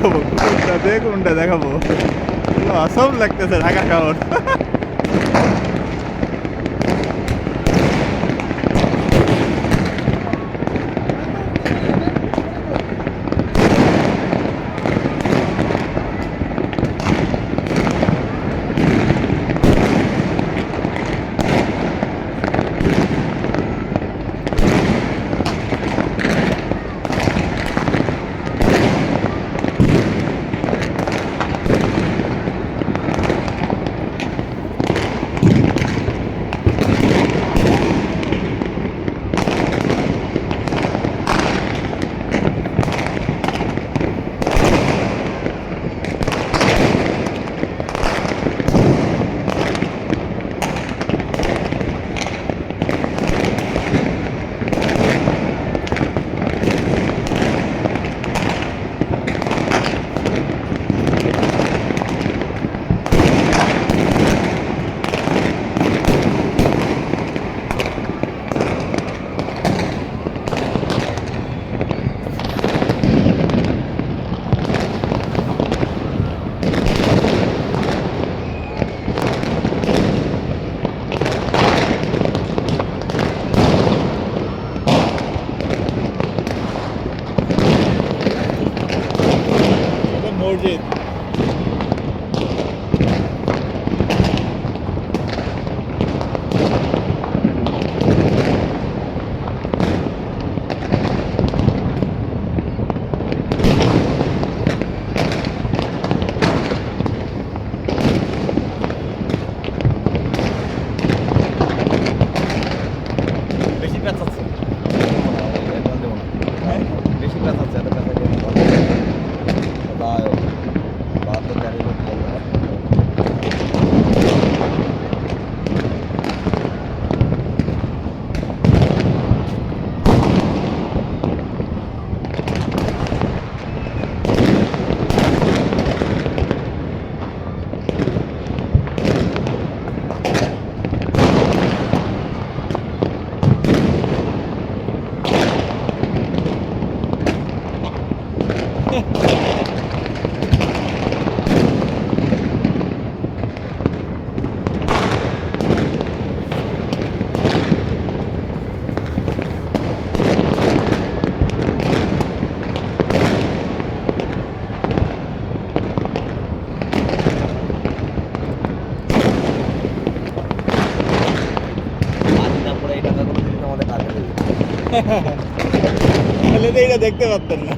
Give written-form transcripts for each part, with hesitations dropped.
দেখাবো, কোনটা দিয়ে কোনটা দেখাবো। অসম লাগতেছে ঢাকা শহর। মসজিদ বেশি প্যাচ আছে, বেশি প্যাচ আছে, এত প্যাচ আছে বা বাহাত্তর গাড়ি তাহলে তো এটা দেখতে পারতেন না।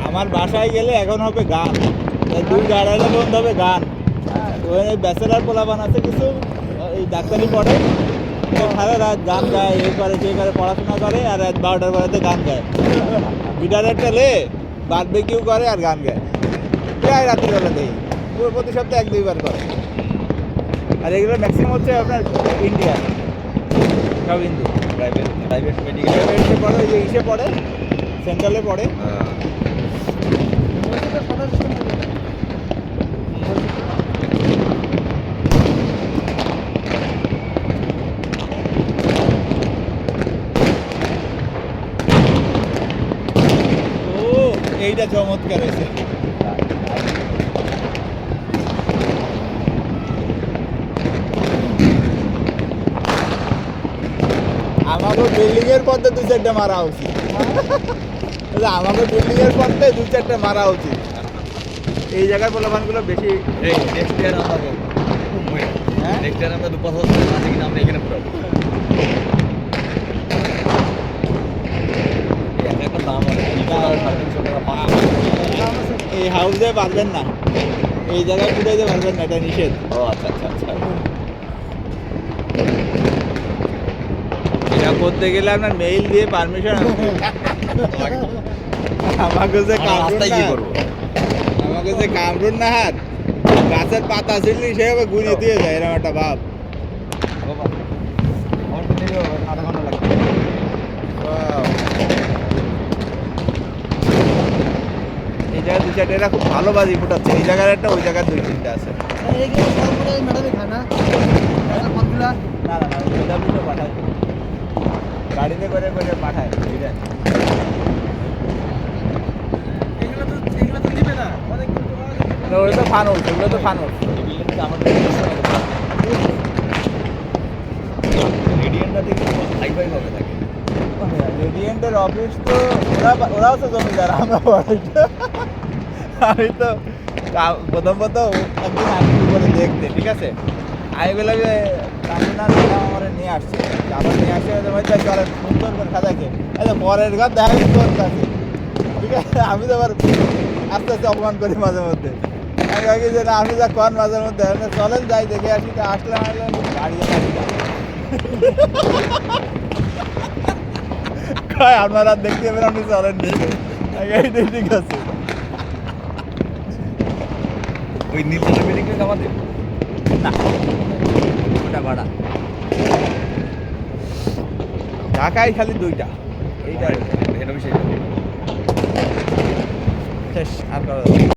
আমার বাসায় গেলে এখন হবে গান, দুই গাড়াইলে বন্ধ হবে গান। ওই ব্যাচেলার পোলাপান আছে কিছু, এই ডাক্তারি পড়ে, সারা রাত গান গায়, এই করে সেই করে পড়াশোনা করে, আর রাত 12টার পরেতে গান গায়। গিটারের টেলে বারবিকিউ করে আর গান গায়, প্রায় রাত্রিবেলা দেই, পুরো প্রতি সপ্তাহে 1-2 বার করে। আর এগুলো ম্যাক্সিমাম হচ্ছে আপনার ইন্ডিয়া, সব হিন্দু। প্রাইভেট প্রাইভেট মেডিকেল প্রাইভেটে পড়ে, ওই যে ইসে পড়ে, সেন্ট্রালে পড়ে। এইটা চমৎকার হয়েছে। আমাকে বিল্ডিং এর পথে 2-4টা মারা উচিত, আমাকে বিল্ডিং এর পথে 2-4টা মারা উচিত। এই জায়গার পোলাপানগুলো বেশি। নেক্সট ইয়ার আমরা হ্যাঁ, নেক্সট ইয়ার আমরা 2 বছর আছে কিনা আমরা এখানে পুরো একটা দাম আছে 300 টাকা 500 এই হাউসে পারবেন না, এই জায়গায় ফুটাইতে পারবেন না, এটা নিষেধ। ও আচ্ছা আচ্ছা আচ্ছা। এটা করতে গেলে আপনার মেইল দিয়ে পারমিশন আমাকে যে রাস্তায় কি করবো? আমাকে যে কামরুন না হাত গাছের পাতা ছিললি সে হবে গুঁড়িয়ে দিয়ে যায় এরকম একটা ভাব। বাবা আমার তো নেবে আধা ঘন্টা লাগবে। Wow. এই জায়গায় দু চারটে এরা খুব ভালো বাজি ফুটাচ্ছে, এই জায়গার একটা ওই জায়গার দুই তিনটা আছে। এইগুলো সবগুলো এই ম্যাডামই খায় না ফলগুলা না না না ওইটা দুটো পাঠায়, গাড়িতে করে করে পাঠায় বুঝলেন। এগুলো তো দিবে না অনেক ওগুলো তো ফানুস, ওগুলো তো ফানুস। বিল্ডিংটা আমাদের রেডিয়েন্টটা দেখি হাই ফাই ভাবে থাকে। রেডিয়েন্টের অফিস তো ওরাও তো জমিদার, আমরা আমি তো প্রথম একদিন আসছি করে দেখতে, ঠিক আছে। আমি বললাম যে কামনার ম্যাডাম আমার নিয়ে আসছে, আবার নিয়ে আসছে চলে সুন্দর করে সাজাইছে। আচ্ছা পরের ঘর দেখা যাচ্ছে তোর কাছে, ঠিক আছে। আমি তো আবার আস্তে আস্তে অপমান করি মাঝে মধ্যে। আমি ভাবি যে না আপনি যা কন মাঝে মধ্যে চলেন যাই দেখে আসি, তো আসলাম গাড়ি কয় আপনারা দেখতে পাবেন, আপনি চলেন ঠিক আছে। ওই নীলতলা বিল্ডিংটা আমাদের না ওটা ভাড়া, ঢাকায় খালি দুইটা, এইটা এটা বিষয় শেষ আর করা যাবে না।